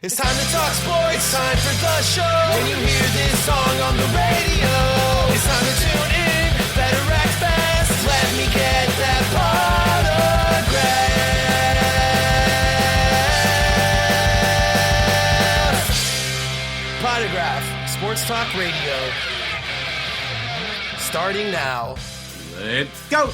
It's time to talk sports, it's time for the show. When you hear this song on the radio, it's time to tune in, better act fast. Let me get that Potograph, Sports Talk Radio. Starting now. Let's go.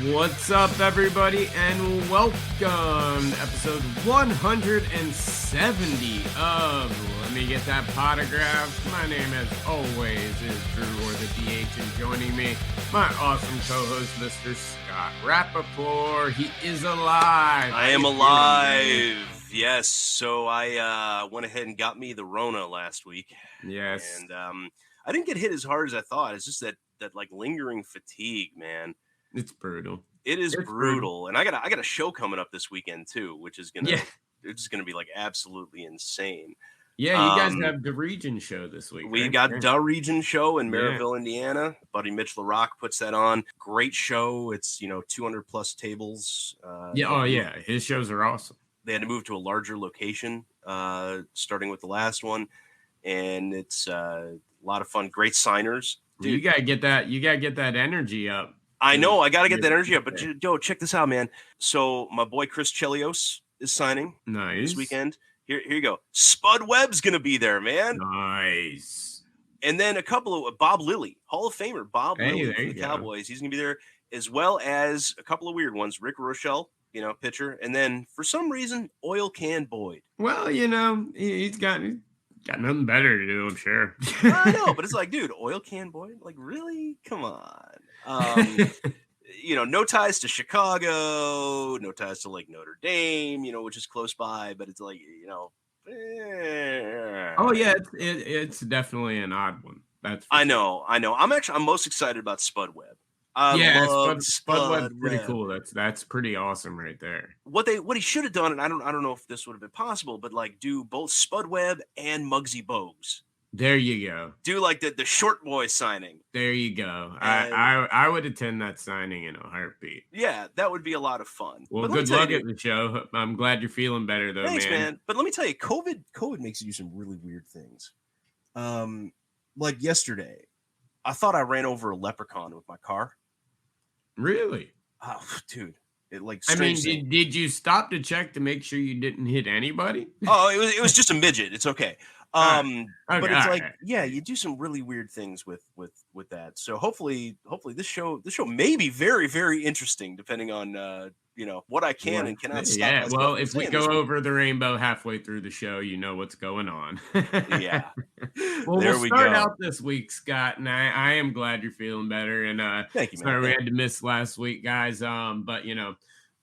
What's up, everybody, and welcome to episode 170 of Let Me Get That Potograph. My name, as always, is Drew, or the DH, and joining me, my awesome co-host, Mr. Scott Rappaport. He is alive. I am alive. Yes. So I went ahead and got me the Rona last week. Yes. And I didn't get hit as hard as I thought. It's just that like lingering fatigue, man. It's brutal. It's brutal. And I got a show coming up this weekend too, which is gonna be like absolutely insane. Yeah, you guys have the region show this week. We right? got the region show in Maryville, Indiana. Buddy Mitch LaRock puts that on. Great show. It's 200 plus tables. His shows are awesome. They had to move to a larger location, starting with the last one, and it's a lot of fun. Great signers. Dude, you gotta get that energy up. I know, I gotta get that energy up. But Joe, check this out, man. So my boy Chris Chelios is signing this weekend. Here you go. Spud Webb's gonna be there, man. Nice. And then a couple of Bob Lilly, Hall of Famer Bob Lilly from the Cowboys. He's gonna be there, as well as a couple of weird ones. Rick Rochelle, pitcher, and then for some reason, Oil Can Boyd. Well, he's got nothing better to do, I'm sure. I know, but it's like, dude, Oil Can Boyd? Like, really? Come on. No ties to Chicago, no ties to like Notre Dame, which is close by, but it's like, Oh yeah, it's definitely an odd one. I know. I'm most excited about Spud Webb. Spud Webb's pretty cool. That's pretty awesome right there. What he should have done, and I don't know if this would have been possible, but like do both Spud Webb and Muggsy Bogues. There you go. Do like the short boy signing. There you go. I would attend that signing in a heartbeat. Yeah, that would be a lot of fun. Well, good luck at the show. I'm glad you're feeling better though, thanks, man. But let me tell you, COVID makes you do some really weird things. Like yesterday, I thought I ran over a leprechaun with my car. Really? Oh, dude. Did you stop to check to make sure you didn't hit anybody? Oh, it was just a midget. It's okay. But it's like, right. Yeah, you do some really weird things with that. So hopefully this show may be very, very interesting, depending on what I can and cannot stop. Yeah, well, if we go over the rainbow halfway through the show, you know what's going on. Yeah. Well, we'll start out this week, Scott, and I am glad you're feeling better. And thank you, man. Sorry we had to miss last week, guys. But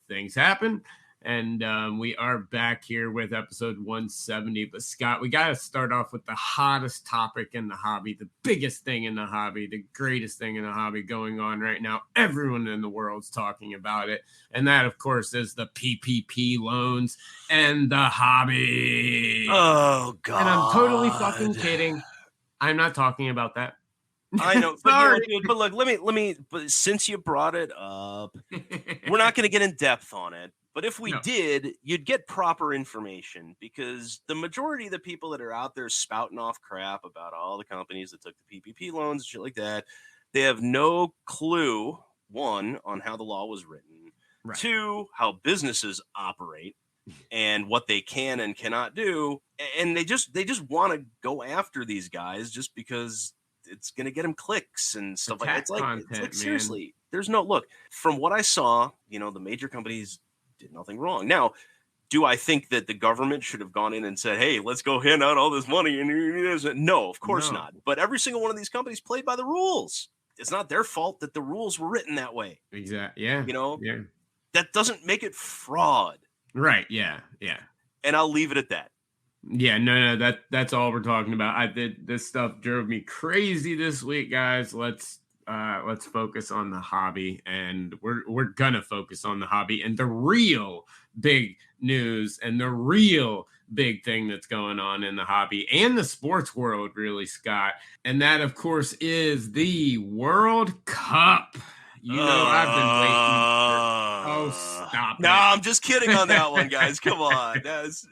things happen. And we are back here with episode 170. But, Scott, we got to start off with the hottest topic in the hobby, the biggest thing in the hobby, the greatest thing in the hobby going on right now. Everyone in the world's talking about it. And that, of course, is the PPP loans and the hobby. Oh, God. And I'm totally fucking kidding. I'm not talking about that. I know. Sorry. But look, let me, since you brought it up, we're not going to get in depth on it. But if we did, you'd get proper information, because the majority of the people that are out there spouting off crap about all the companies that took the PPP loans and shit like that, they have no clue, one, on how the law was written, right. Two, how businesses operate and what they can and cannot do. And they just want to go after these guys just because it's going to get them clicks and stuff like that. It's like seriously, there's no look. From what I saw, the major companies did nothing wrong. Now, do I think that the government should have gone in and said, hey, let's go hand out all this money? No, of course not. But every single one of these companies played by the rules. It's not their fault that the rules were written that way. Exactly. Yeah. Yeah. That doesn't make it fraud. Right. Yeah. Yeah. And I'll leave it at that. Yeah, no, that's all we're talking about. This stuff drove me crazy this week, guys. Let's focus on the hobby, and we're gonna focus on the hobby and the real big news and the real big thing that's going on in the hobby and the sports world, really, Scott. And that, of course, is the World Cup. I've been waiting for. Oh, stop No, it! I'm just kidding on that one, guys. Come on, that's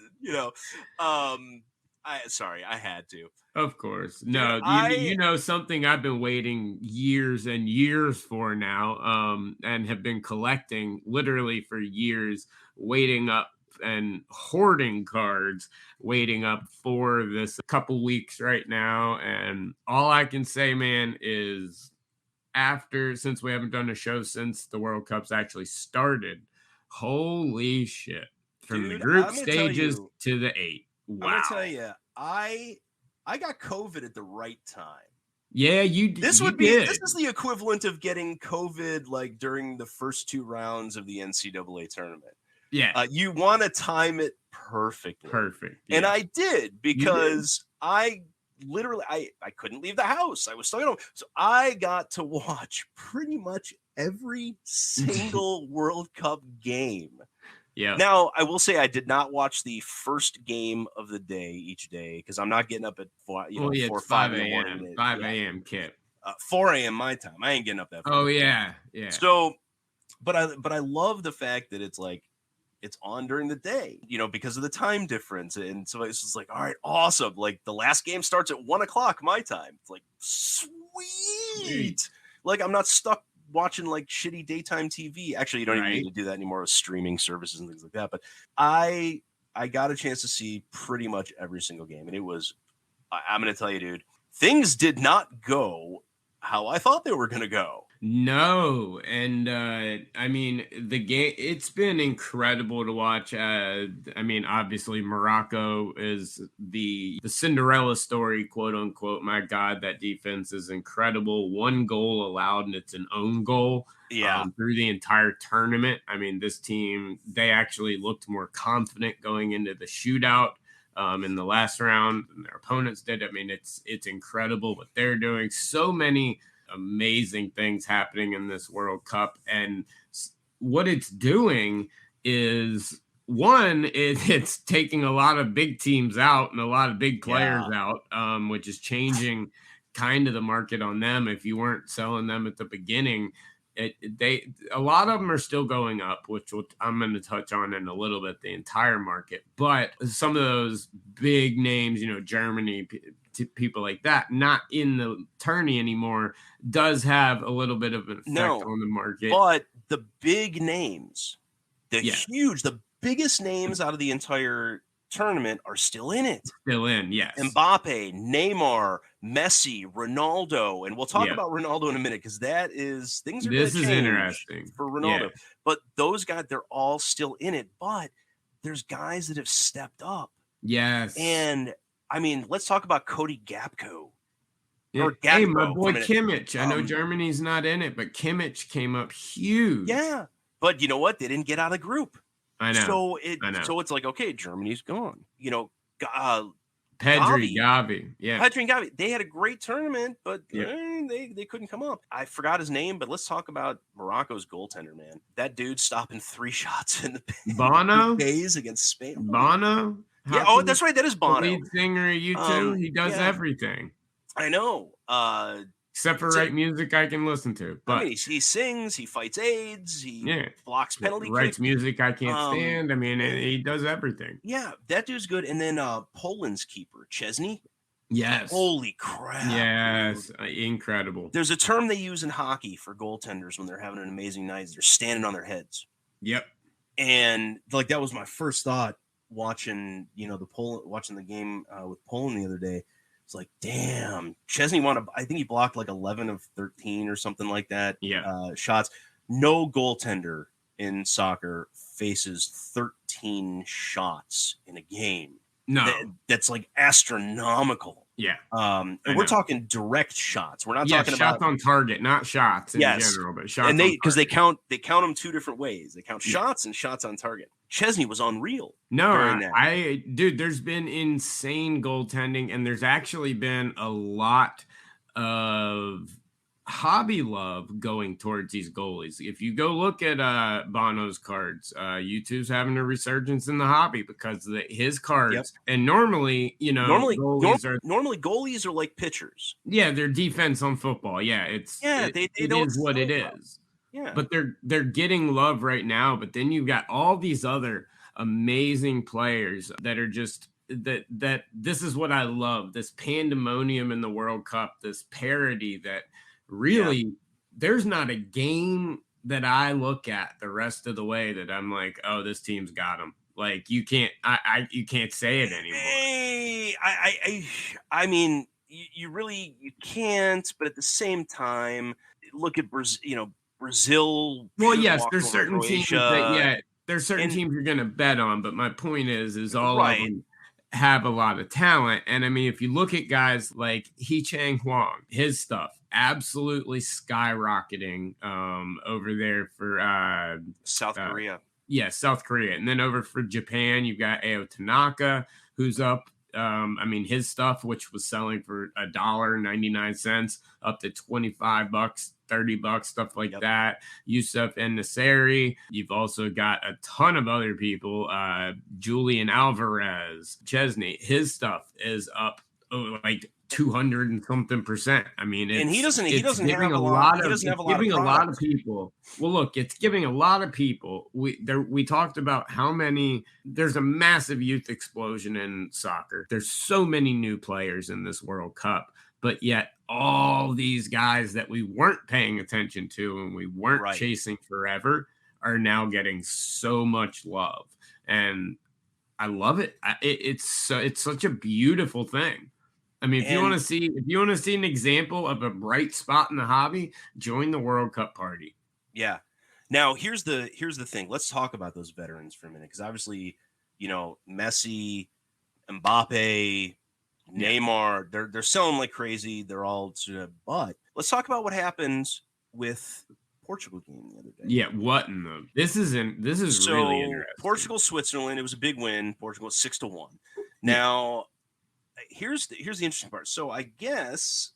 I had to. Of course, Dude, no. You know something I've been waiting years and years for now, and have been collecting literally for years, waiting up and hoarding cards, waiting up for this a couple weeks right now. And all I can say, man, is since we haven't done a show since the World Cup's actually started, holy shit. From the group stages to the 8. Wow. I'm gonna tell you, I got COVID at the right time. Yeah, This is the equivalent of getting COVID like during the first 2 rounds of the NCAA tournament. Yeah. You want to time it perfectly. Perfect. Yeah. And I did, because I couldn't leave the house. I was stuck at home. So I got to watch pretty much every single World Cup game. Yeah. Now, I will say I did not watch the first game of the day each day, because I'm not getting up at 4 or 5 in the morning. 5 a.m. Kip. 4 a.m. my time. I ain't getting up that far. Oh, yeah. Yeah. So, but I love the fact that it's like, it's on during the day, because of the time difference. And so it's just like, all right, awesome. Like the last game starts at 1 o'clock my time. It's like, sweet. Like I'm not stuck watching like shitty daytime TV. Actually, you don't even need to do that anymore with streaming services and things like that. But I got a chance to see pretty much every single game. And it was, I'm going to tell you, dude, things did not go how I thought they were going to go. No, and I mean the game. It's been incredible to watch. I mean, obviously Morocco is the Cinderella story, quote unquote. My God, that defense is incredible. 1 goal allowed, and it's an own goal. Yeah, through the entire tournament. I mean, this team, they actually looked more confident going into the shootout in the last round than their opponents did. I mean, it's incredible what they're doing. So many amazing things happening in this World Cup, and what it's doing is it's taking a lot of big teams out and a lot of big players out, which is changing kind of the market on them. If you weren't selling them at the beginning, a lot of them are still going up, which I'm going to touch on in a little bit, the entire market. But some of those big names, Germany, people like that, not in the tourney anymore, does have a little bit of an effect on the market. But the big names, the biggest names out of the entire tournament are still in it. Still in, yes. Mbappe, Neymar, Messi, Ronaldo, and we'll talk about Ronaldo in a minute, because things are interesting for Ronaldo. But those guys, they're all still in it. But there's guys that have stepped up. Yes. And I mean, let's talk about Cody Gakpo. Hey, my boy Kimmich. I know Germany's not in it, but Kimmich came up huge. Yeah. But you know what? They didn't get out of the group. I know. So it's like, okay, Germany's gone. Pedri, Gavi. Yeah. Pedri and Gavi. They had a great tournament, but they couldn't come up. I forgot his name, but let's talk about Morocco's goaltender, man. That dude stopping 3 shots in the Bono days against Spain. Bono? That's right. That is Bono. The lead singer of U2. He does everything. I know. Except for music I can listen to. But I mean, he sings, he fights AIDS, he blocks penalty kicks. Writes music I can't stand. I mean, he does everything. Yeah, that dude's good. And then Poland's keeper, Chesney. Yes. Holy crap. Yes. Incredible. There's a term they use in hockey for goaltenders when they're having an amazing night. They're standing on their heads. Yep. And like that was my first thought watching, watching the game with Poland the other day. It's like, damn, Chesney I think he blocked like 11 of 13 or something like that. Shots. No goaltender in soccer faces 13 shots in a game. No, that's like astronomical. Yeah. And we're talking direct shots. We're not talking shots about on target, not shots in general, but shots. And because they count them 2 different ways. They count shots and shots on target. Chesney was unreal. No, dude, there's been insane goaltending, and there's actually been a lot of hobby love going towards these goalies. If you go look at Bono's cards, U2's having a resurgence in the hobby because his cards, and normally, goalies are like pitchers. Yeah, they're defense on football. Yeah, it is what it is. Yeah. But they're getting love right now. But then you've got all these other amazing players that are just that this is what I love, this pandemonium in the World Cup, this parody that really there's not a game that I look at the rest of the way that I'm like, oh, this team's got them. Like you can't say it anymore. Hey, I mean, you really can't. But at the same time, look at Brazil. Brazil. Well, yes, there's certain teams that there's certain and, teams you're going to bet on. But my point is all right. of them have a lot of talent. And I mean, if you look at guys like He Chang Huang, his stuff absolutely skyrocketing over there for South Korea. Yeah, South Korea. And then over for Japan, you've got Ao Tanaka, who's up. I mean, his stuff, which was selling for $1.99 up to $25, $30, stuff like that. Yusuf En-Nesyri. You've also got a ton of other people. Julian Alvarez, Chesney. His stuff is up like 200 and something %. I mean, and he doesn't giving have a lot of people. Well, look, it's giving a lot of people. We talked about how many. There's a massive youth explosion in soccer. There's so many new players in this World Cup, but yet all these guys that we weren't paying attention to and we weren't chasing forever are now getting so much love, and I love it. It's such a beautiful thing. I mean, if you want to see an example of a bright spot in the hobby, join the World Cup party. Yeah. Now here's the thing. Let's talk about those veterans for a minute, because obviously, Messi, Mbappe, Neymar, they're selling like crazy. They're all but let's talk about what happens with Portugal game the other day. Yeah, what in the this is really interesting. Portugal, Switzerland, it was a big win. Portugal 6-1. Now, here's the interesting part. So I guess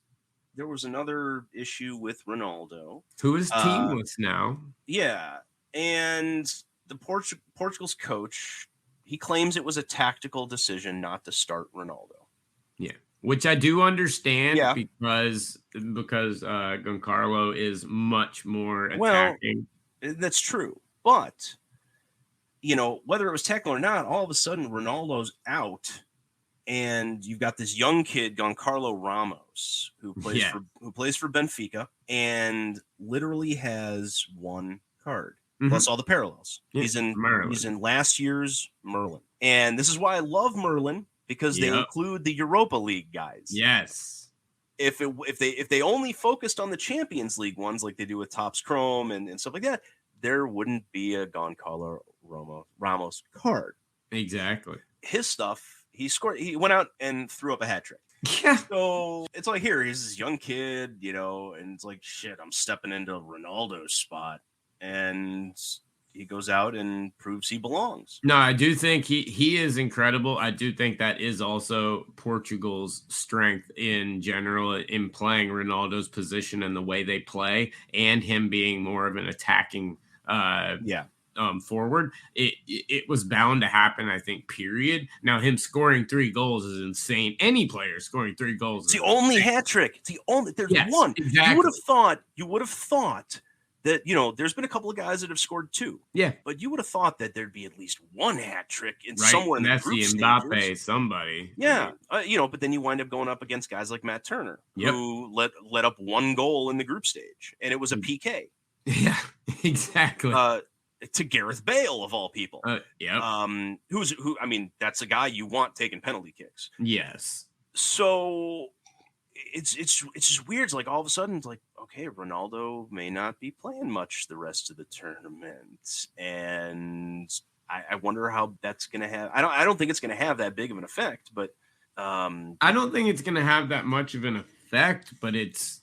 there was another issue with Ronaldo, who is teamless now. Yeah, and the Portugal's coach, he claims it was a tactical decision not to start Ronaldo. Yeah, which I do understand because Giancarlo is much more attacking. Well, that's true, but whether it was tactical or not, all of a sudden Ronaldo's out. And you've got this young kid, Giancarlo Ramos, who plays for Benfica and literally has one card. Plus all the parallels. Yeah, he's in last year's Merlin. And this is why I love Merlin, because they include the Europa League guys. Yes. If they only focused on the Champions League ones like they do with Topps Chrome and stuff like that, there wouldn't be a Giancarlo Ramos card. Exactly. His stuff. He went out and threw up a hat trick. Yeah. So it's like, he's this young kid, and it's like, shit, I'm stepping into Ronaldo's spot. And he goes out and proves he belongs. No, I do think he is incredible. I do think that is also Portugal's strength in general in playing Ronaldo's position and the way they play, and him being more of an attacking forward. It was bound to happen, I think, period. Now, him scoring 3 goals is insane. Any player scoring 3 goals it's the only hat trick. It's the only. There's one. Exactly. You would have thought that, there's been a couple of guys that have scored 2. Yeah. But you would have thought that there'd be at least one hat trick somewhere in the group stages. Mbappe, somebody. Yeah. But then you wind up going up against guys like Matt Turner, who let up 1 goal in the group stage, and it was a PK. Yeah, exactly. To Gareth Bale of all people. Who I mean, that's a guy you want taking penalty kicks. Yes. So it's just weird. It's like all of a sudden it's like, okay, Ronaldo may not be playing much the rest of the tournament. And I wonder how that's gonna have I don't think it's gonna have that big of an effect, but I don't think it's gonna have that much of an effect, but it's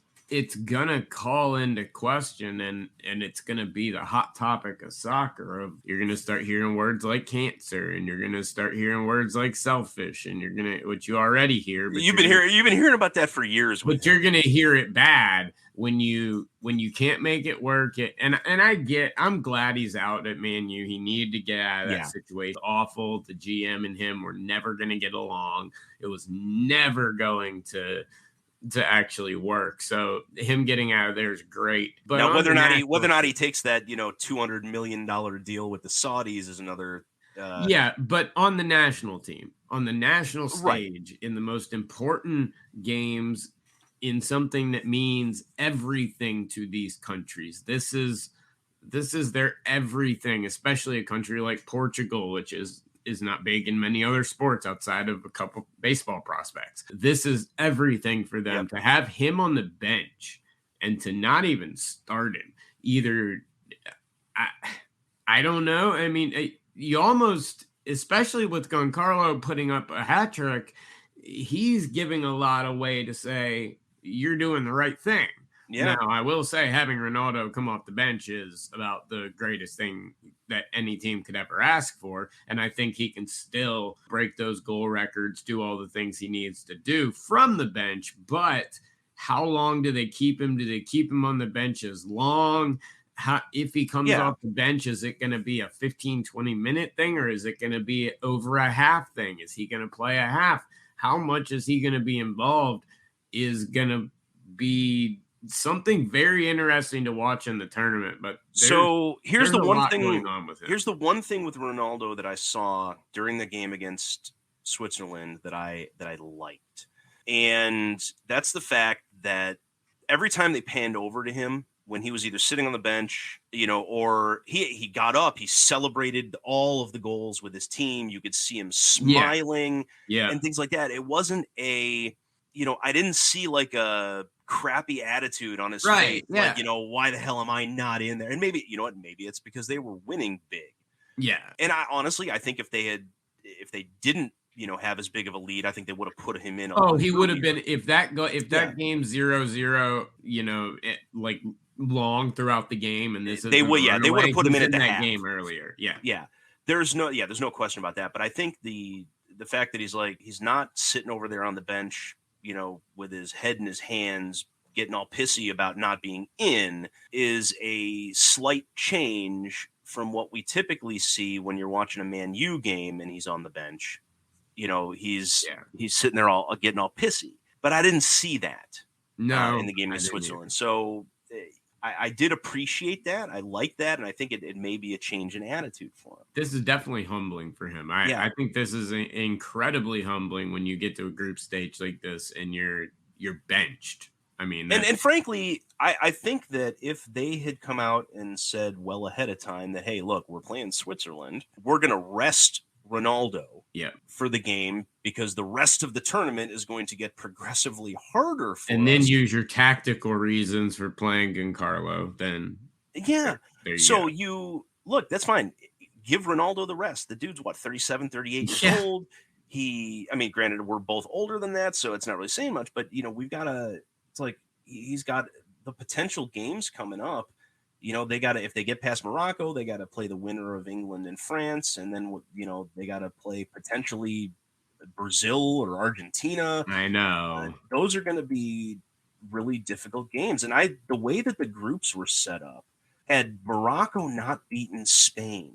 gonna call into question and it's gonna be the hot topic of soccer. Of you're gonna start hearing words like cancer, and you're gonna start hearing words like selfish, and which you already hear. But you've been hearing about that for years. But you're gonna hear it bad when you can't make it work. I'm glad he's out at Man U. He needed to get out of that situation. Awful. The GM and him were never gonna get along. It was never going to actually work. So him getting out of there is great. But now, whether or not he takes that, $200 million deal with the Saudis is another. Yeah, but on the national team, on the national stage, right. in the most important games, in something that means everything to these countries, this is their everything, especially a country like Portugal, which is not big in many other sports outside of a couple baseball prospects. This is everything for them. Yep. To have him on the bench and to not even start him either. I don't know. I mean, you almost, especially with Giancarlo putting up a hat trick, he's giving a lot away to say you're doing the right thing. Yeah. Now, I will say having Ronaldo come off the bench is about the greatest thing that any team could ever ask for. And I think he can still break those goal records, do all the things he needs to do from the bench. But how long do they keep him? Do they keep him on the bench as long? If he comes off the bench, is it going to be a 15, 20-minute thing, or is it going to be over a half thing? Is he going to play a half? How much is he going to be involved is going to be something very interesting to watch in the tournament. But here's the one thing going on with him. Here's the one thing with Ronaldo that I saw during the game against Switzerland that I liked. And that's the fact that every time they panned over to him, when he was either sitting on the bench, or he got up, he celebrated all of the goals with his team. You could see him smiling and things like that. It wasn't I didn't see like a crappy attitude on his face. Yeah. Like, why the hell am I not in there? And maybe, maybe it's because they were winning big. Yeah. And I think if they didn't, have as big of a lead, I think they would have put him in. He would have been, if that game 0-0, like long throughout the game, and they would have put him in at that game earlier. Yeah. There's no question about that. But I think the fact that he's not sitting over there on the bench, with his head in his hands, getting all pissy about not being in, is a slight change from what we typically see when you're watching a Man U game and he's on the bench. He's sitting there all getting all pissy. But I didn't see that in the game against Switzerland. So I did appreciate that. I like that. And I think it may be a change in attitude for him. This is definitely humbling for him. I think this is incredibly humbling when you get to a group stage like this and you're benched. I mean, and frankly, I think that if they had come out and said well ahead of time that, hey, look, we're playing Switzerland, we're going to rest Ronaldo for the game because the rest of the tournament is going to get progressively harder for us. And then use your tactical reasons for playing Giancarlo. Then you look, that's fine. Give Ronaldo the rest. The dude's 37, 38 years old. Granted, we're both older than that, so it's not really saying much, but he's got the potential games coming up. They got to, if they get past Morocco, they got to play the winner of England and France. And then, they got to play potentially Brazil or Argentina. I know. Those are going to be really difficult games. And the way that the groups were set up, had Morocco not beaten Spain,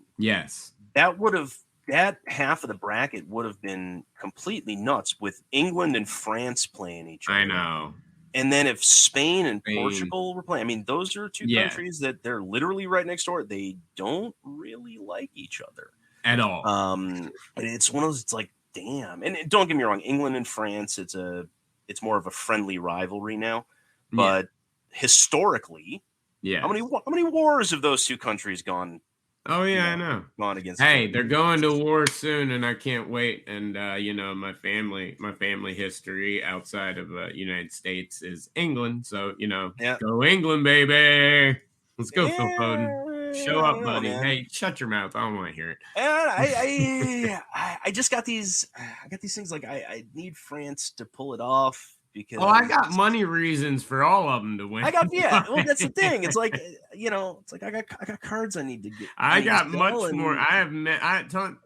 that half of the bracket would have been completely nuts with England and France playing each other. I know. And then if Spain and Portugal were playing, those are two countries that they're literally right next door. They don't really like each other at all. And it's one of those, it's like, damn. And don't get me wrong, England and France, it's more of a friendly rivalry now. But historically, how many wars have those two countries gone? Oh yeah, I know. Gone against. Hey, they're going to war soon, and I can't wait. And my family history outside of United States is England. So go England, baby. Let's go, Phil Foden. Show up, buddy. Man. Hey, shut your mouth. I don't want to hear it. And I just got these. I got these things like I need France to pull it off. Because I got money reasons for all of them to win. Well, that's the thing. It's like, it's like I got cards I need to get. I got much more.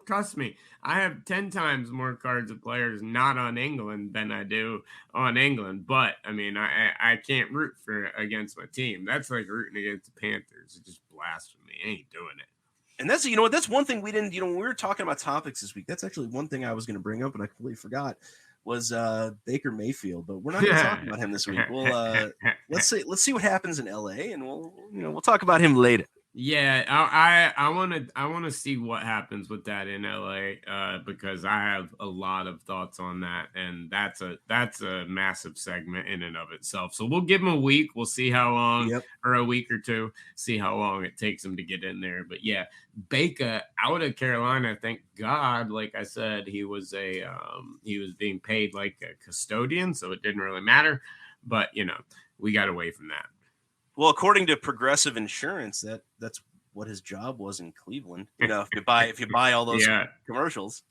Trust me, I have 10 times more cards of players not on England than I do on England. But I mean, I can't root against my team. That's like rooting against the Panthers. It's just blasphemy. I ain't doing it. And that's that's one thing we didn't. When we were talking about topics this week, that's actually one thing I was going to bring up and I completely forgot. was Baker Mayfield, but we're not going to talk about him this week. We'll let's see what happens in LA, and we'll talk about him later. Yeah, I want to see what happens with that in LA because I have a lot of thoughts on that, and that's a massive segment in and of itself. So we'll give him a week. We'll see how long, or a week or two, see how long it takes him to get in there. But yeah, Baker out of Carolina. Thank God, like I said, he was being paid like a custodian, so it didn't really matter. But we got away from that. Well, according to Progressive Insurance, that's what his job was in Cleveland. If you buy all those commercials.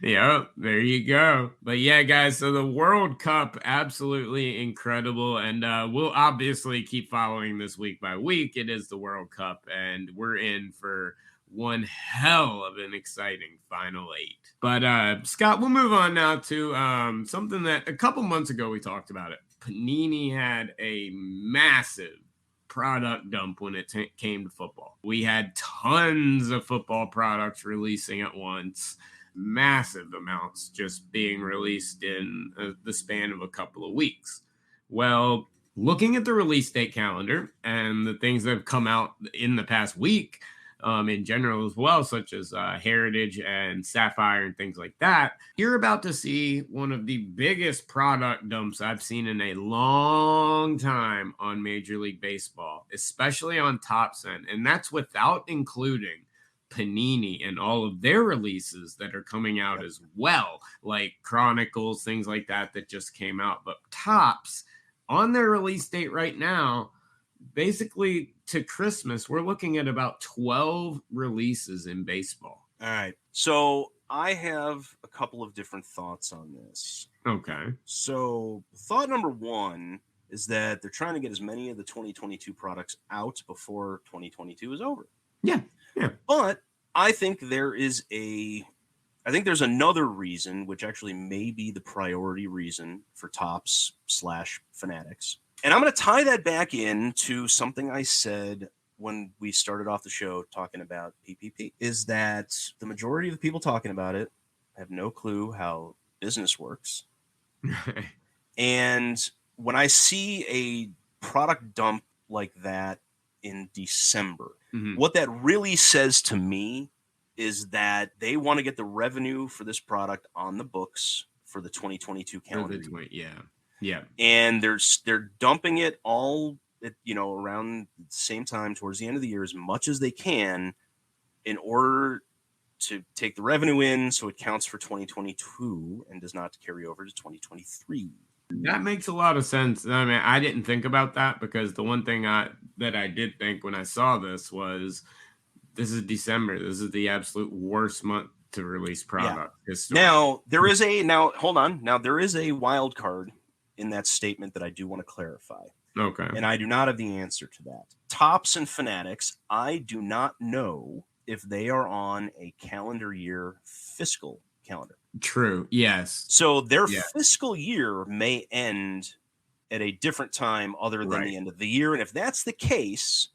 Yeah, there you go. But yeah, guys, so the World Cup, absolutely incredible. And we'll obviously keep following this week by week. It is the World Cup, and we're in for one hell of an exciting Final Eight. But Scott, we'll move on now to something that a couple months ago we talked about it. Panini had a massive product dump when it came to football. We had tons of football products releasing at once, massive amounts just being released in the span of a couple of weeks. Well, looking at the release date calendar and the things that have come out in the past week, in general as well, such as Heritage and Sapphire and things like that, you're about to see one of the biggest product dumps I've seen in a long time on Major League Baseball, especially on Topps End. And that's without including Panini and all of their releases that are coming out as well, like Chronicles, things like that just came out. But Topps, on their release date right now, basically to Christmas, we're looking at about 12 releases in baseball. All right. So I have a couple of different thoughts on this. Okay. So thought number one is that they're trying to get as many of the 2022 products out before 2022 is over. Yeah. But I think there's another reason, which actually may be the priority reason for Topps / Fanatics. And I'm going to tie that back into something I said when we started off the show talking about PPP, is that the majority of the people talking about it have no clue how business works. And when I see a product dump like that in December, what that really says to me is that they want to get the revenue for this product on the books for the 2022 calendar year. Yeah. And they're dumping it all at, around the same time towards the end of the year as much as they can in order to take the revenue in so it counts for 2022 and does not carry over to 2023. That makes a lot of sense. I mean, I didn't think about that because the one thing that I did think when I saw this was this is December. This is the absolute worst month to release product. Yeah. Now, there is a wild card in that statement that I do want to clarify. Okay. And I do not have the answer to that. Topps and Fanatics, I do not know if they are on a calendar year fiscal calendar. True. Yes. So their fiscal year may end at a different time other than the end of the year. And if that's the case,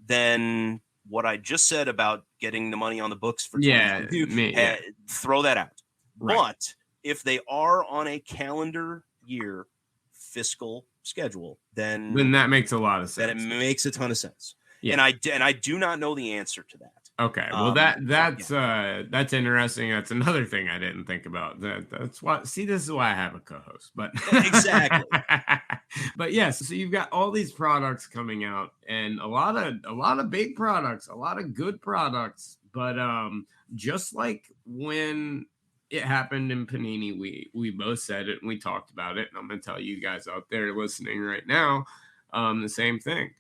then what I just said about getting the money on the books for 2022, throw that out. Right. But if they are on a calendar year fiscal schedule, then that makes a lot of sense. Then it makes a ton of sense. Yeah. And I do not know the answer to that. Okay. Well, that's interesting. That's another thing I didn't think about. That's why. See, this is why I have a co-host. But exactly. But yes, so you've got all these products coming out, and a lot of big products, a lot of good products. But just like when it happened in Panini, we both said it and we talked about it, and I'm going to tell you guys out there listening right now, the same thing.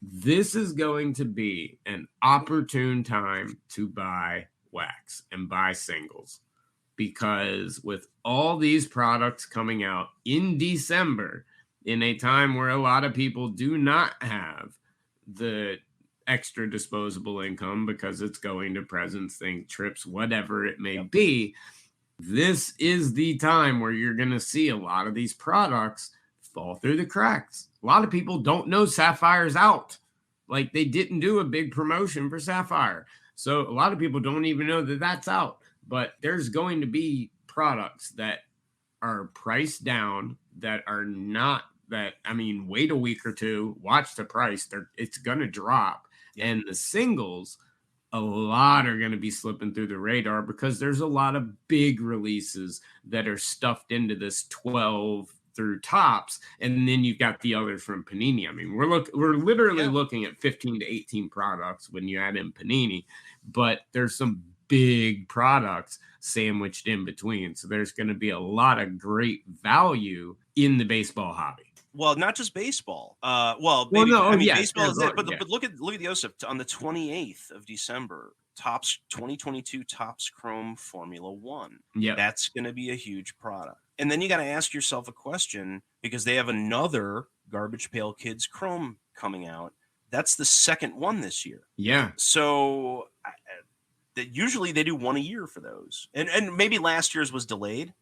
This is going to be an opportune time to buy wax and buy singles, because with all these products coming out in December, in a time where a lot of people do not have the extra disposable income because it's going to presents, things, trips, whatever it may be, this is the time where you're going to see a lot of these products fall through the cracks. A lot of people don't know Sapphire's out. Like, they didn't do a big promotion for Sapphire. So a lot of people don't even know that that's out. But there's going to be products that are priced down, that are not that, I mean, wait a week or two, watch the price. It's going to drop. Yeah. And the singles, a lot are going to be slipping through the radar because there's a lot of big releases that are stuffed into this 12 through tops, and then you've got the others from Panini. I mean, we're literally looking at 15 to 18 products when you add in Panini, but there's some big products sandwiched in between. So there's going to be a lot of great value in the baseball hobby. Well, not just baseball. Baseball is it. But look at the other stuff. On the 28th of December, Topps 2022 Topps Chrome Formula One. Yeah, that's going to be a huge product. And then you got to ask yourself a question, because they have another Garbage Pail Kids Chrome coming out. That's the second one this year. Yeah. So usually they do one a year for those, and maybe last year's was delayed.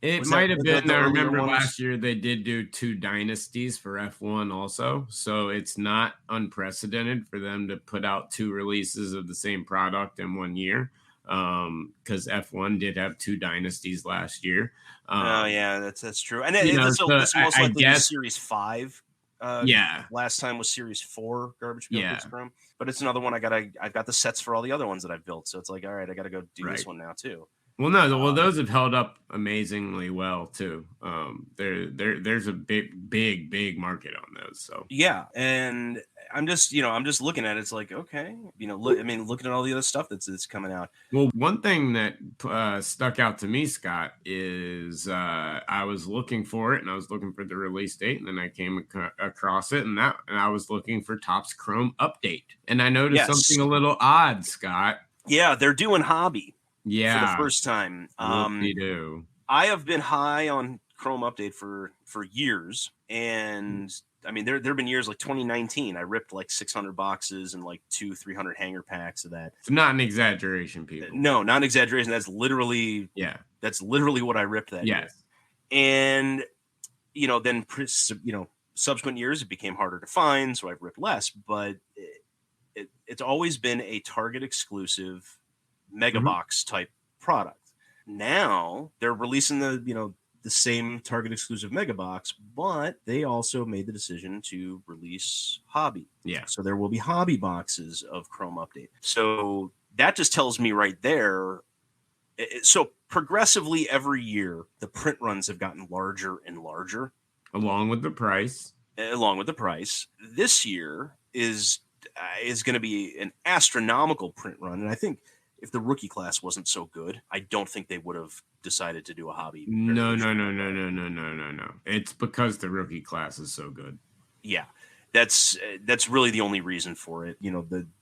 It might have been. I remember last year they did do 2 dynasties for F1 also. So it's not unprecedented for them to put out 2 releases of the same product in 1 year. Because F1 did have 2 dynasties last year. That's true. And this most likely be Series 5. Last time was Series 4 Garbage Pail Kids Chrome. But it's another one I've got the sets for all the other ones that I've built. So it's like, all right, I got to go do this one now too. Well, those have held up amazingly well too. There's a big market on those. So yeah, and I'm just looking at it. It's like, okay, looking at all the other stuff that's coming out. Well, one thing that stuck out to me, Scott, is I was looking for it, and I was looking for the release date, and then I came across it, and I was looking for Topps Chrome Update, and I noticed something a little odd, Scott. Yeah, they're doing hobby. Yeah, for the first time. They do. I have been high on Chrome Update for years, and I mean there have been years like 2019. I ripped like 600 boxes and like 200-300 hanger packs of that. It's not an exaggeration, people. No, not an exaggeration. That's literally what I ripped that year. And then subsequent years it became harder to find, so I've ripped less. But it's always been a Target exclusive mega box type product. Now they're releasing the same Target exclusive mega box, but they also made the decision to release hobby. Yeah. So there will be hobby boxes of Chrome Update. So that just tells me right there. So progressively every year, the print runs have gotten larger and larger. Along with the price. This year is going to be an astronomical print run. And I think if the rookie class wasn't so good, I don't think they would have decided to do a hobby. No. It's because the rookie class is so good. Yeah, that's really the only reason for it.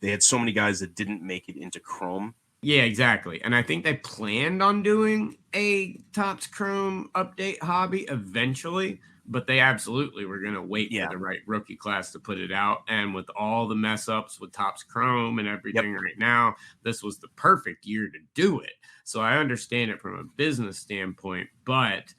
They had so many guys that didn't make it into Chrome. Yeah, exactly. And I think they planned on doing a Topps Chrome Update hobby eventually, but they absolutely were going to wait for the right rookie class to put it out. And with all the mess ups with Topps Chrome and everything right now, this was the perfect year to do it. So I understand it from a business standpoint, but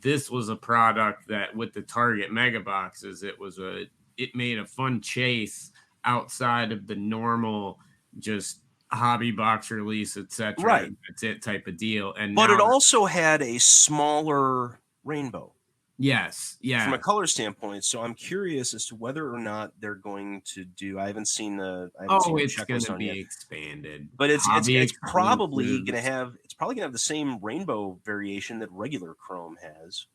this was a product that with the Target mega boxes, it made a fun chase outside of the normal just hobby box release, etc. Right. That's it type of deal. But it also had a smaller rainbow. Yes, yeah. From a color standpoint, so I'm curious as to whether or not they're going to do. I haven't seen the. It's going to be expanded, but it's probably going to have. It's probably going to have the same rainbow variation that regular Chrome has,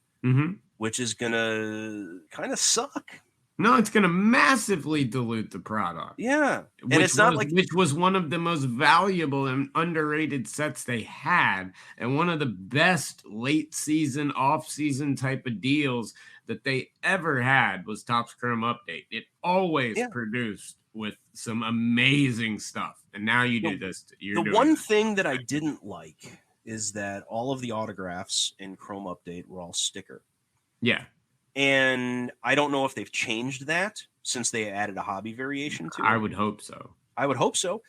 which is going to kind of suck. No, it's going to massively dilute the product. Yeah, and it's not which was one of the most valuable and underrated sets they had, and one of the best late season, off season type of deals that they ever had was Topps Chrome Update. It always produced with some amazing stuff, and now you do this. The one thing that I didn't like is that all of the autographs in Chrome Update were all sticker. Yeah. And I don't know if they've changed that since they added a hobby variation to it. I would hope so.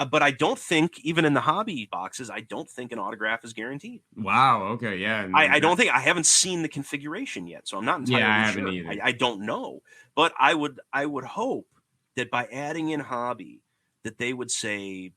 But I don't think, even in the hobby boxes, I don't think an autograph is guaranteed. Wow. Okay. Yeah. I don't think. I haven't seen the configuration yet, so I'm not entirely sure. I haven't either. I don't know. But I would hope that by adding in hobby, that they would say,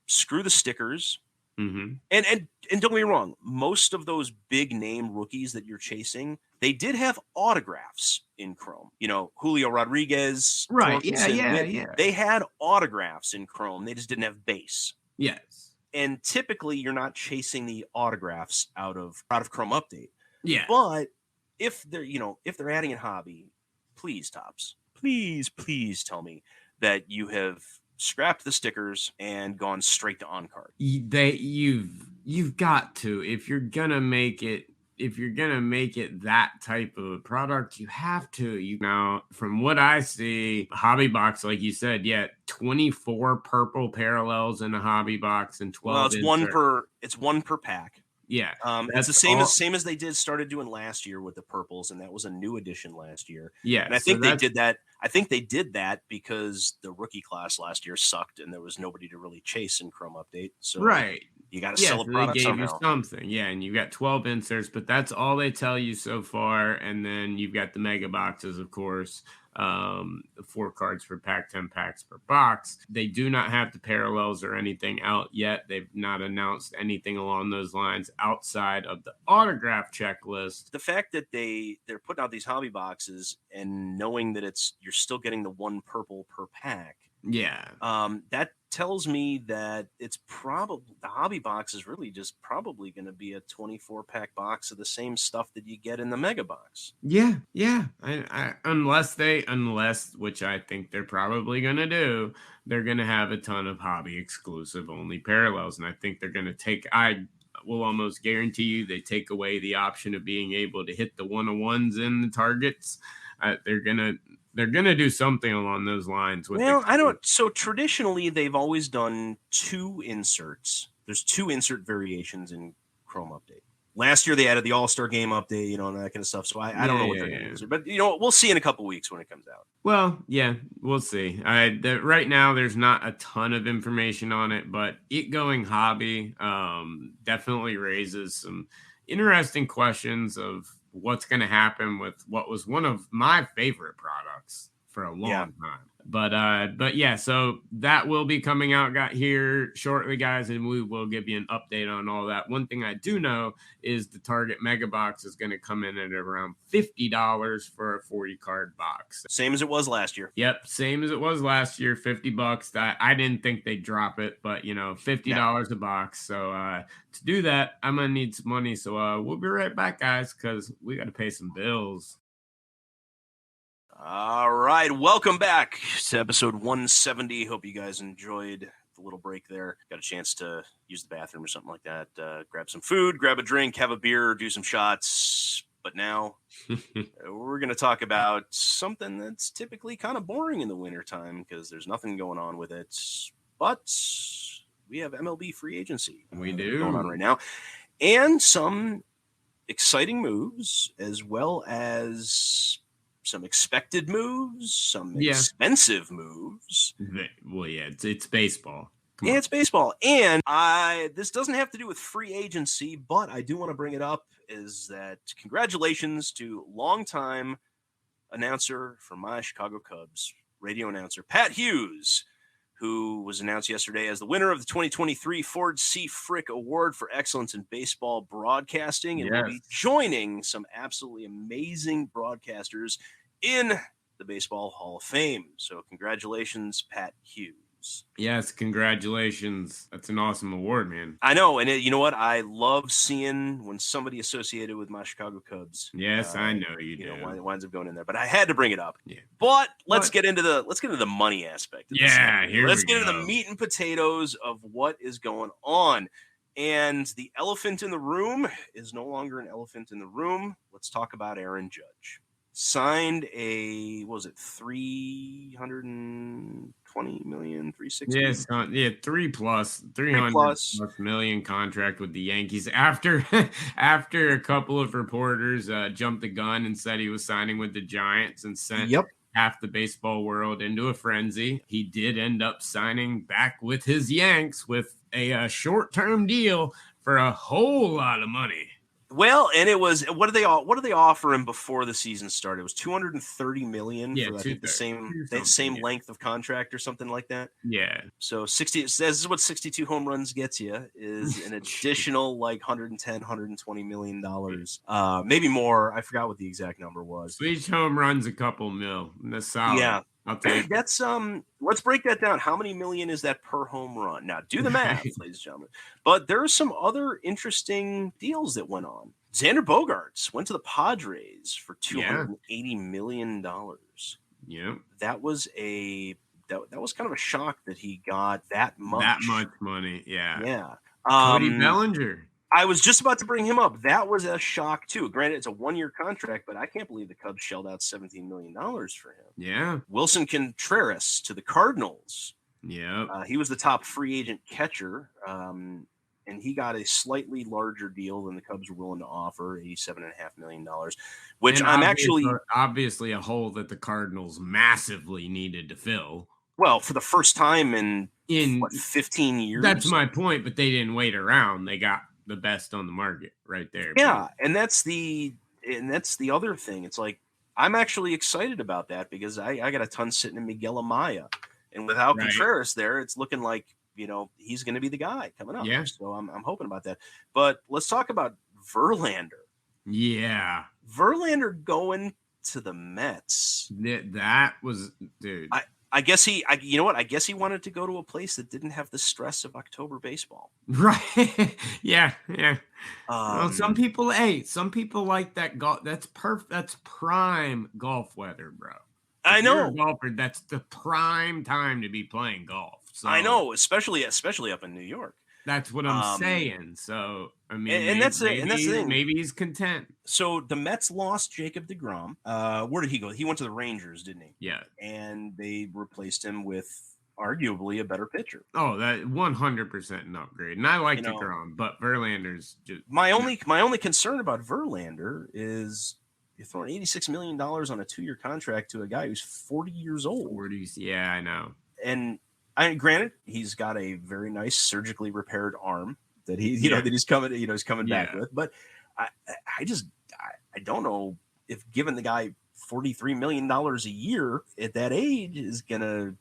screw the stickers, Mm-hmm. And don't get me wrong, most of those big name rookies that you're chasing, they did have autographs in Chrome. You know, Julio Rodriguez, Right. Yeah. Torkelson, Yeah. Yeah. they had autographs in Chrome. They just didn't have base. Yes. And typically you're not chasing the autographs out of Chrome Update. Yeah. But if they're adding a hobby, please, Topps, please tell me that you have scrapped the stickers and gone straight to on card. You've got to, if you're gonna make it that type of a product, you have to. Now, from what I see, hobby box, like you said, 24 purple parallels in a hobby box and 12. Well, it's one per pack. Yeah, it's the same as they started doing last year with the purples, and that was a new addition last year. Yeah, and I think they did that. I think they did that because the rookie class last year sucked, and there was nobody to really chase in Chrome Update. So right, you got to sell a product they gave somehow. You something, and you got 12 inserts, but that's all they tell you so far. And then you've got the mega boxes, of course. 4 cards per pack, 10 packs per box. They do not have the parallels or anything out yet. They've not announced anything along those lines outside of the autograph checklist. The fact that they're putting out these hobby boxes and knowing that you're still getting the 1 purple per pack. Yeah. That tells me that it's probably the hobby box is really just probably going to be a 24-pack box of the same stuff that you get in the mega box. Yeah. Unless, which I think they're probably going to do, they're going to have a ton of hobby exclusive only parallels. And I think they're going to I will almost guarantee you they take away the option of being able to hit the 1-on-1s in the targets. They're gonna do something along those lines. So traditionally, they've always done 2 inserts. There's 2 insert variations in Chrome Update. Last year they added the All-Star Game update, and that kind of stuff. So I don't know what they're going to insert, but we'll see in a couple weeks when it comes out. Well, yeah, we'll see. Right now there's not a ton of information on it, but it going hobby definitely raises some interesting questions of what's going to happen with what was one of my favorite products for a long time. But yeah, so that will be coming out here shortly, guys, and we will give you an update on all that. One thing I do know is the Target Mega Box is going to come in at around $50 for a 40 card box. Same as it was last year. Yep, same as it was last year, $50. I didn't think they'd drop it, but $50 a box. So to do that, I'm gonna need some money. So we'll be right back, guys, because we got to pay some bills. All right, welcome back to episode 170. Hope you guys enjoyed the little break there. Got a chance to use the bathroom or something like that. Grab some food, grab a drink, have a beer, do some shots. But now we're going to talk about something that's typically kind of boring in the wintertime because there's nothing going on with it. But we have MLB free agency. We do. Going on right now. And some exciting moves as well as some expected moves, some expensive moves. Well, yeah, it's baseball. It's baseball. And this doesn't have to do with free agency, but I do want to bring it up is that congratulations to longtime announcer for my Chicago Cubs, radio announcer Pat Hughes, who was announced yesterday as the winner of the 2023 Ford C. Frick Award for Excellence in Baseball Broadcasting, and will be joining some absolutely amazing broadcasters in the Baseball Hall of Fame. So congratulations, Pat Hughes. Yes, congratulations. That's an awesome award, man. I know, and you know what? I love seeing when somebody associated with my Chicago Cubs. Yes, I know you do. Winds up going in there, but I had to bring it up. Yeah. But let's get into the money aspect. Of let's get into the meat and potatoes of what is going on. And the elephant in the room is no longer an elephant in the room. Let's talk about Aaron Judge. Signed a, what was it, $320 million, $360 million? Yes, 300 plus million contract with the Yankees. After a couple of reporters jumped the gun and said he was signing with the Giants and sent half the baseball world into a frenzy, he did end up signing back with his Yanks with a short-term deal for a whole lot of money. Well, and it was what did they offer him before the season started? It was $230 million for I think the same length of contract or something like that. Yeah. So 60 this is what 62 home runs gets you is an additional like 110, $120 million. Maybe more. I forgot what the exact number was. Each home runs a couple mil. That's solid. Yeah. I'll take that's let's break that down. How many million is that per home run? Now do the math, ladies and gentlemen. But there are some other interesting deals that went on. Xander Bogaerts went to the Padres for $280 million. Yeah. That was that was kind of a shock that he got that much. That much money. Yeah. Yeah. Cody Bellinger. I was just about to bring him up. That was a shock too. Granted, it's a 1-year contract, but I can't believe the Cubs shelled out $17 million for him. Yeah. Wilson Contreras to the Cardinals. Yeah. He was the top free agent catcher, and he got a slightly larger deal than the Cubs were willing to offer, $87.5 million, which and I'm obviously a hole that the Cardinals massively needed to fill. Well, for the first time in 15 years. That's my point, but they didn't wait around. They got the best on the market right there. Yeah, and that's the other thing. It's like I'm actually excited about that because I got a ton sitting in Miguel Amaya, and without Contreras there, it's looking like he's going to be the guy coming up. Yeah. So I'm hoping about that. But let's talk about Verlander. Yeah, Verlander going to the Mets. That was, dude. I guess I guess he wanted to go to a place that didn't have the stress of October baseball. Right. Yeah. Well, some people like that golf. That's perfect. That's prime golf weather, bro. I know. You're a golfer, that's the prime time to be playing golf. So I know, especially up in New York. That's what I'm saying. So I mean, and that's the thing. Maybe he's content. So the Mets lost Jacob deGrom. Where did he go? He went to the Rangers, didn't he? Yeah. And they replaced him with arguably a better pitcher. Oh, that 100% an upgrade. And I like deGrom, but Verlander's just my only concern about Verlander is you're throwing $86 million on a 2-year contract to a guy who's 40 years old. 40s, yeah, I know. And granted, he's got a very nice surgically repaired arm that that he's coming back with. But I don't know if giving the guy $43 million a year at that age is gonna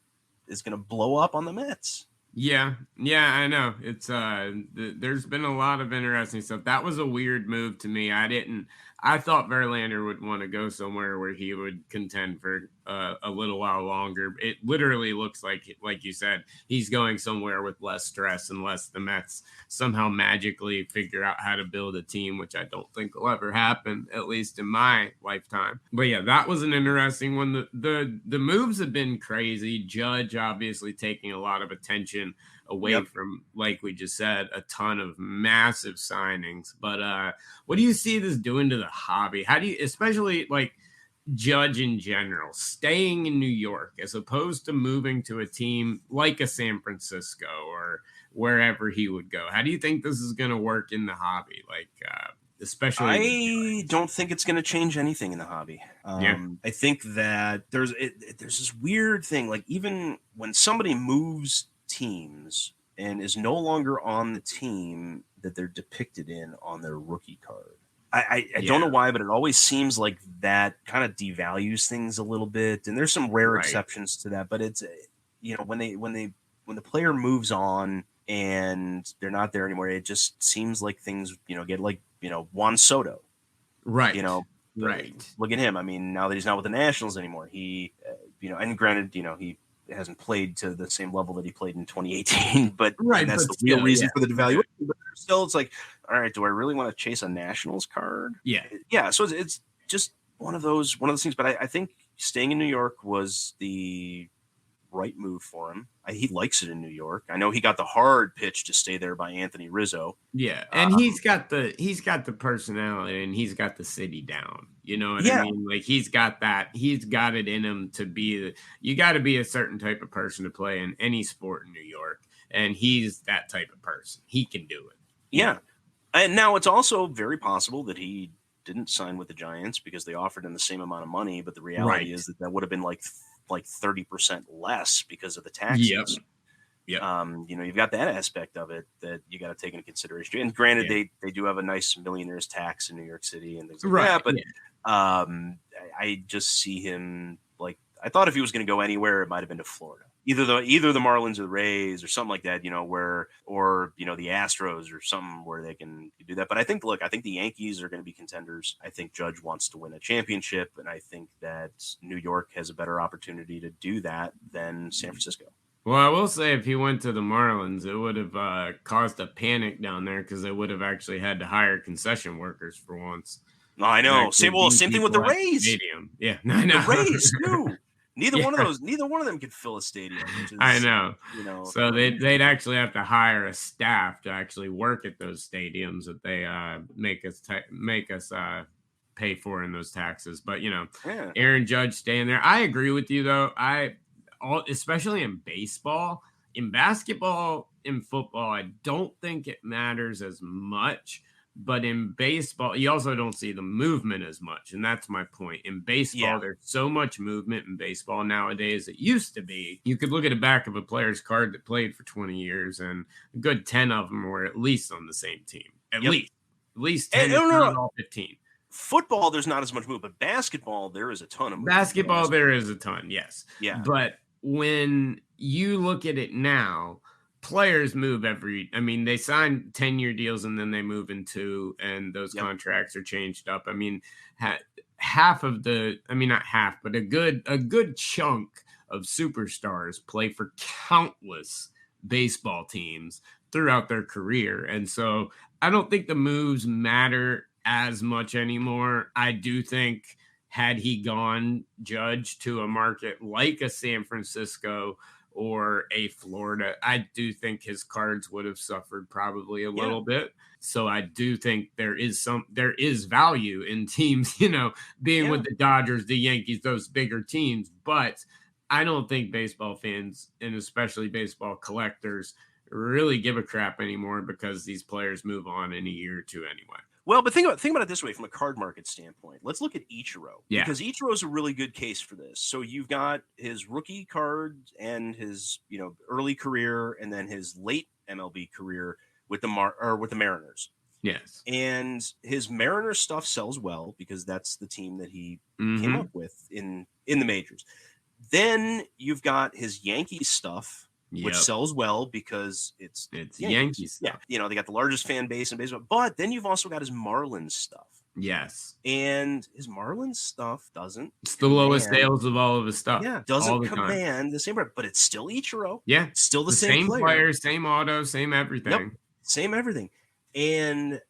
blow up on the Mets. Yeah, I know. It's there's been a lot of interesting stuff. That was a weird move to me. I thought Verlander would want to go somewhere where he would contend for a little while longer. It literally looks like you said, he's going somewhere with less stress unless the Mets somehow magically figure out how to build a team, which I don't think will ever happen, at least in my lifetime. But yeah, that was an interesting one. The moves have been crazy. Judge obviously taking a lot of attention away from, like we just said, a ton of massive signings. But what do you see this doing to the hobby? How do you, especially like Judge in general, staying in New York as opposed to moving to a team like a San Francisco or wherever he would go? How do you think this is going to work in the hobby? Like, especially, I don't think it's going to change anything in the hobby. I think that there's this weird thing. Like even when somebody moves teams and is no longer on the team that they're depicted in on their rookie card. I don't know why, but it always seems like that kind of devalues things a little bit. And there's some rare exceptions to that, but it's when the player moves on and they're not there anymore, it just seems like things get like Juan Soto, right? Look at him. I mean, now that he's not with the Nationals anymore, he and granted, he hasn't played to the same level that he played in 2018, but that's the real reason for the devaluation. But still, it's like, all right, do I really want to chase a Nationals card? Yeah. So it's just one of those things. But I think staying in New York was the right move for him. He likes it in New York. I know he got the hard pitch to stay there by Anthony Rizzo. Yeah, and he's got the personality and he's got the city down. You know what I mean? Like he's got that. He's got it in him to be. You got to be a certain type of person to play in any sport in New York, and he's that type of person. He can do it. Yeah, and now it's also very possible that he didn't sign with the Giants because they offered him the same amount of money, but the reality is that would have been like 30% less because of the taxes. Yeah. You've got that aspect of it that you got to take into consideration. And granted, they do have a nice millionaire's tax in New York City and things like that. But I just see him like, I thought if he was going to go anywhere, it might have been to Florida. Either the Marlins or the Rays or something like that, or the Astros or something where they can do that. But I think the Yankees are going to be contenders. I think Judge wants to win a championship, and I think that New York has a better opportunity to do that than San Francisco. Well, I will say if he went to the Marlins, it would have caused a panic down there because they would have actually had to hire concession workers for once. No, I know. Same thing with the Rays. Stadium. Yeah, I know. The Rays too. Neither one of them could fill a stadium. Which is, I know. So they'd actually have to hire a staff to actually work at those stadiums that they make us pay for in those taxes. But Aaron Judge staying there. I agree with you though. Especially in baseball, in basketball, in football, I don't think it matters as much. But in baseball, you also don't see the movement as much. And that's my point. In baseball, there's so much movement in baseball nowadays. It used to be, you could look at the back of a player's card that played for 20 years, and a good 10 of them were at least on the same team. At least 10, not all 15. Football, there's not as much movement. But basketball, there is a ton of movement. Basketball, there is a ton, yes. Yeah. But when you look at it now, players move they sign 10-year deals and then they move into, and those contracts are changed up. I mean, half of not half, but a good chunk of superstars play for countless baseball teams throughout their career. And so I don't think the moves matter as much anymore. I do think had he gone Judge to a market like a San Francisco or a Florida, I do think his cards would have suffered probably a little bit. So I do think there is value in teams, being with the Dodgers, the Yankees, those bigger teams. But I don't think baseball fans, and especially baseball collectors, really give a crap anymore because these players move on in a year or two anyway. Well, but think about it this way from a card market standpoint. Let's look at Ichiro. Yeah. Because Ichiro is a really good case for this. So you've got his rookie card and his, early career and then his late MLB career with the Mariners. Yes. And his Mariners stuff sells well because that's the team that he came up with in the majors. Then you've got his Yankees stuff, which sells well because it's Yankees. Yeah. They got the largest fan base in baseball, but then you've also got his Marlins stuff. Yes. And his Marlins stuff doesn't. It's the lowest sales of all of his stuff. Yeah. Doesn't command the same, but it's still Ichiro. Yeah. Still the same player, same auto, same everything. Yep. Same everything. And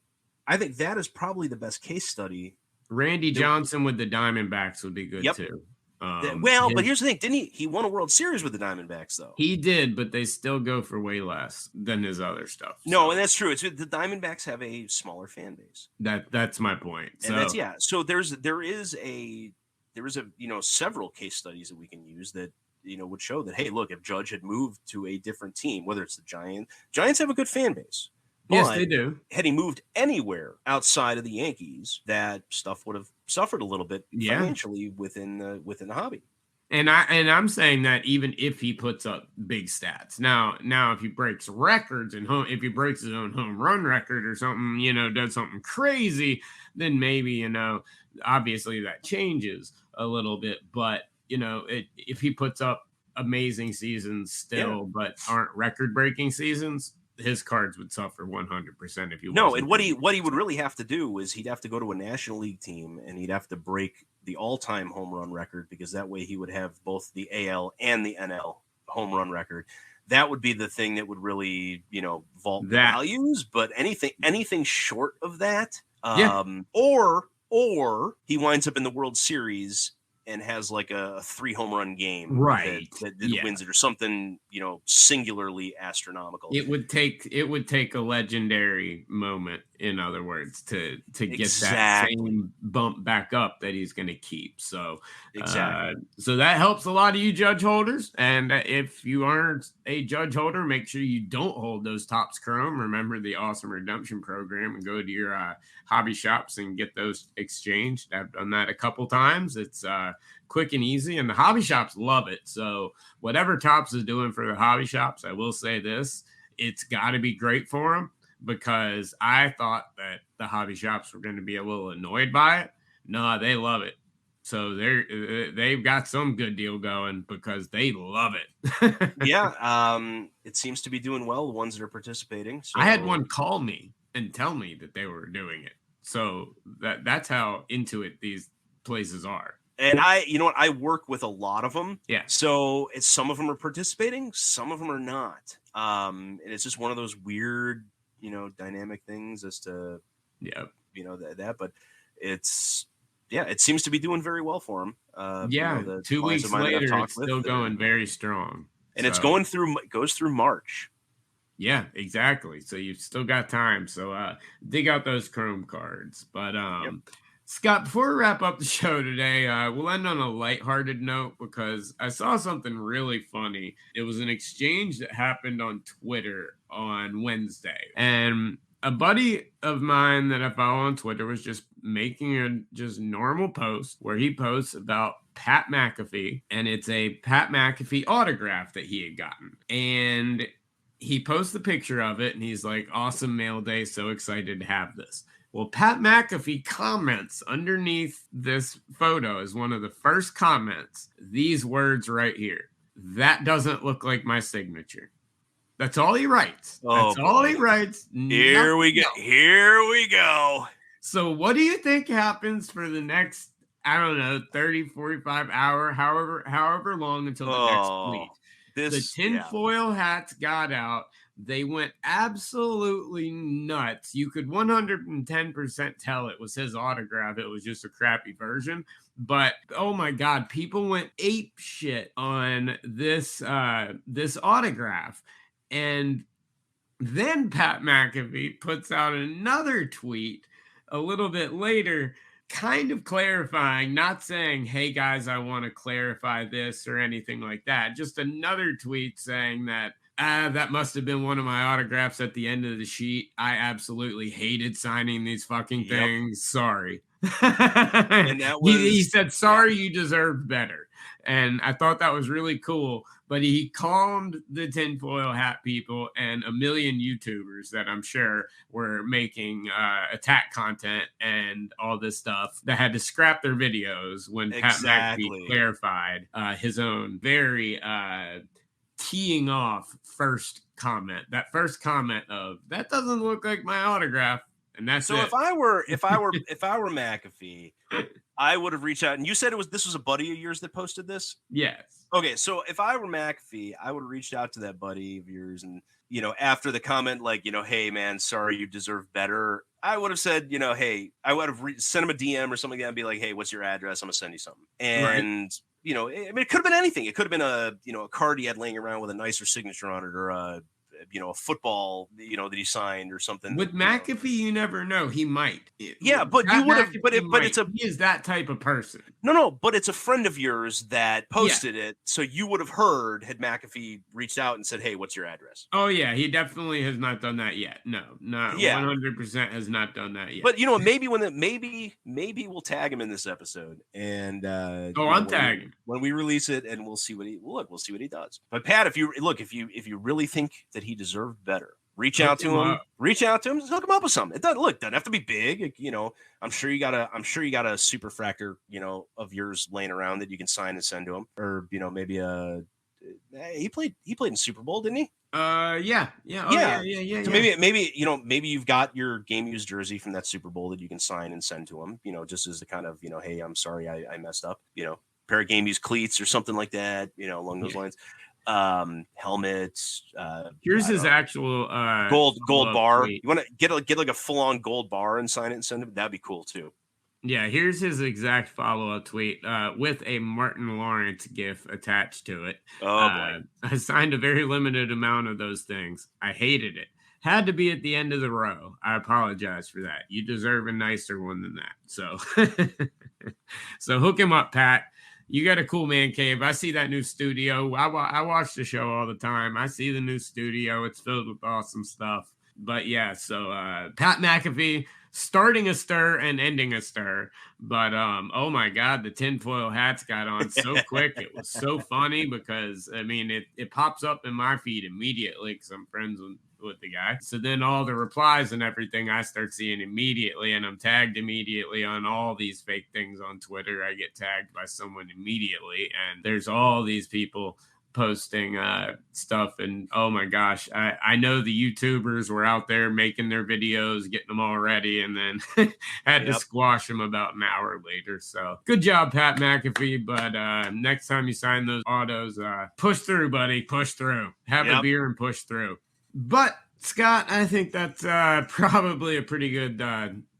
I think that is probably the best case study. Randy Johnson with the Diamondbacks would be good too. But here's the thing. Didn't he won a World Series with the Diamondbacks, though? He did, but they still go for way less than his other stuff. No, and that's true. It's the Diamondbacks have a smaller fan base. That's my point. And so there is several case studies that we can use that would show that, hey, look, if Judge had moved to a different team, whether it's the Giants have a good fan base. Yes, they do. Had he moved anywhere outside of the Yankees, that stuff would have suffered a little bit financially within the hobby. And I'm saying that even if he puts up big stats, now if he breaks records and if he breaks his own home run record or something, does something crazy, then maybe obviously that changes a little bit. But if he puts up amazing seasons still, but aren't record breaking seasons, his cards would suffer 100% if he and what he would really have to do is he'd have to go to a National League team and he'd have to break the all-time home run record, because that way he would have both the AL and the NL home run record. That would be the thing that would really, vault the values. But anything short of that, or he winds up in the World Series and has like a 3 home run game, right? That wins it, or something, singularly astronomical. It would take a legendary moment in other words, to get Exactly. that same bump back up that he's going to keep. So, Exactly. so that helps a lot of you judge holders. And if you aren't a judge holder, make sure you don't hold those Topps Chrome. Remember the awesome redemption program and go to your hobby shops and get those exchanged. I've done that a couple times. It's quick and easy, and the hobby shops love it. So whatever Topps is doing for the hobby shops, I will say this, it's got to be great for them, because I thought that the hobby shops were going to be a little annoyed by it. No, they love it. So they've got some good deal going because they love it. Yeah, it seems to be doing well, the ones that are participating. So I had one call me and tell me that they were doing it. So that's how into it these places are. And you know what? I work with a lot of them. Yeah. So some of them are participating, some of them are not. And it's just one of those weird, dynamic things as to, that. But it seems to be doing very well for them. 2 weeks later, it's still going very strong. And it's goes through March. Yeah, exactly. So you've still got time. So dig out those Chrome cards. But Scott, before we wrap up the show today, we'll end on a lighthearted note because I saw something really funny. It was an exchange that happened on Twitter on Wednesday. And a buddy of mine that I follow on Twitter was just making a just normal post where he posts about Pat McAfee. And it's a Pat McAfee autograph that he had gotten. And he posts the picture of it and he's like, awesome mail day. So excited to have this. Well, Pat McAfee comments underneath this photo as one of the first comments, these words right here. That doesn't look like my signature. That's all he writes. That's all he writes. Here we go. Here we go. So what do you think happens for the next, 30, 45 hour, however long until the next tweet? The tinfoil hats got out. They went absolutely nuts. You could 110% tell it was his autograph. It was just a crappy version. But, oh my God, people went ape shit on this autograph. And then Pat McAfee puts out another tweet a little bit later, kind of clarifying, not saying, hey guys, I want to clarify this or anything like that. Just another tweet saying that, that must have been one of my autographs at the end of the sheet. I absolutely hated signing these fucking things. Sorry. And that was, he said, sorry, you deserved better. And I thought that was really cool. But he calmed the tinfoil hat people and a million YouTubers that I'm sure were making attack content and all this stuff that had to scrap their videos when Pat McAfee clarified his own very teeing off first comment. That first comment of that doesn't look like my autograph, and that's so. It. If I were McAfee, I would have reached out. And you said this was a buddy of yours that posted this. Yes. Okay, so if I were McAfee, I would have reached out to that buddy of yours, and after the comment, like hey man, sorry, you deserve better. I would have said, hey, I would have sent him a DM or something like that and be like, hey, what's your address? I'm gonna send you something. And it could have been anything. It could have been a card he had laying around with a nicer signature on it, or a football, that he signed or something. With McAfee, you never know. He might. Yeah, but you would have. But he is that type of person. No, but it's a friend of yours that posted it, so you would have heard had McAfee reached out and said, "Hey, what's your address?" Oh yeah, he definitely has not done that yet. No, 100% has not done that yet. But maybe maybe we'll tag him in this episode, and I'm tagging when we release it, and we'll see what he does. But Pat, if you really think that he deserved better, reach out to him, just hook him up with something. It doesn't have to be big. I'm sure you got a super fractor, of yours laying around that you can sign and send to him, or maybe he played in Super Bowl, didn't he? Yeah. So maybe you've got your game used jersey from that Super Bowl that you can sign and send to him, just as the kind of, hey, I'm sorry, I messed up, pair of game used cleats or something like that, along those lines. Helmets. Here's his actual gold bar. Tweet. You want to get like a full on gold bar and sign it and send it? That'd be cool too. Yeah, here's his exact follow-up tweet with a Martin Lawrence gif attached to it. Oh boy. I signed a very limited amount of those things. I hated it. had to be at the end of the row. I apologize for that. You deserve a nicer one than that. So, so hook him up, Pat. You got a cool man cave. I see that new studio. I watch the show all the time. I see the new studio. It's filled with awesome stuff. But yeah, so Pat McAfee starting a stir and ending a stir. But oh my God, the tinfoil hats got on so quick. It was so funny because I mean it pops up in my feed immediately because I'm friends with the guy. So then all the replies and everything I start seeing immediately, and I'm tagged immediately on all these fake things on Twitter. I get tagged by someone immediately, and there's all these people posting stuff, and oh my gosh, I know the YouTubers were out there making their videos, getting them all ready, and then had to squash them about an hour later. So good job, Pat McAfee. But next time you sign those autos, push through, buddy, push through, have a beer and push through. But Scott, I think that's probably a pretty good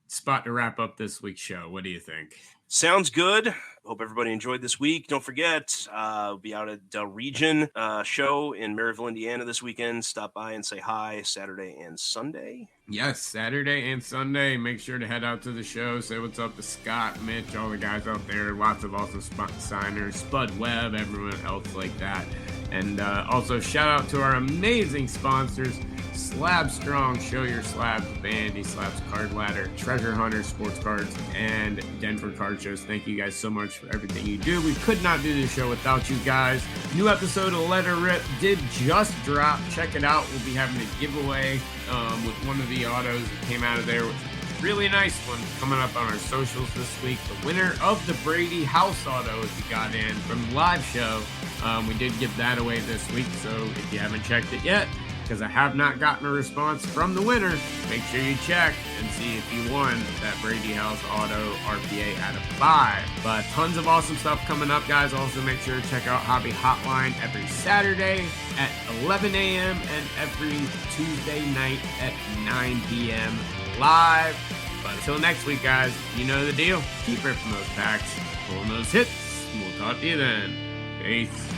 spot to wrap up this week's show. What do you think? Sounds good. Hope everybody enjoyed this week. Don't forget, we'll be out at Del Region show in Maryville, Indiana this weekend. Stop by and say hi Saturday and Sunday. Yes, Saturday and Sunday. Make sure to head out to the show. Say what's up to Scott, Mitch, all the guys out there. Lots of awesome signers, Spud Webb, everyone else like that. And also shout out to our amazing sponsors, Slab Strong, Show Your Slabs, Bandy Slabs, Card Ladder, Treasure Hunter, Sports Cards, and Denver Card Shows. Thank you guys so much for everything you do. We could not do this show without you guys. New episode of Let Her Rip did just drop. Check it out. We'll be having a giveaway with one of the autos that came out of there. Really nice one coming up on our socials this week. The winner of the Brady House auto, if you got in from the live show, we did give that away this week. So if you haven't checked it yet, because I have not gotten a response from the winner, make sure you check and see if you won that Brady House auto RPA out of 5. But tons of awesome stuff coming up, guys. Also make sure to check out Hobby Hotline every Saturday at 11 a.m. and every Tuesday night at 9 p.m. live. But until next week, guys, you know the deal. Keep ripping those packs, pulling those hits, and we'll talk to you then. Peace.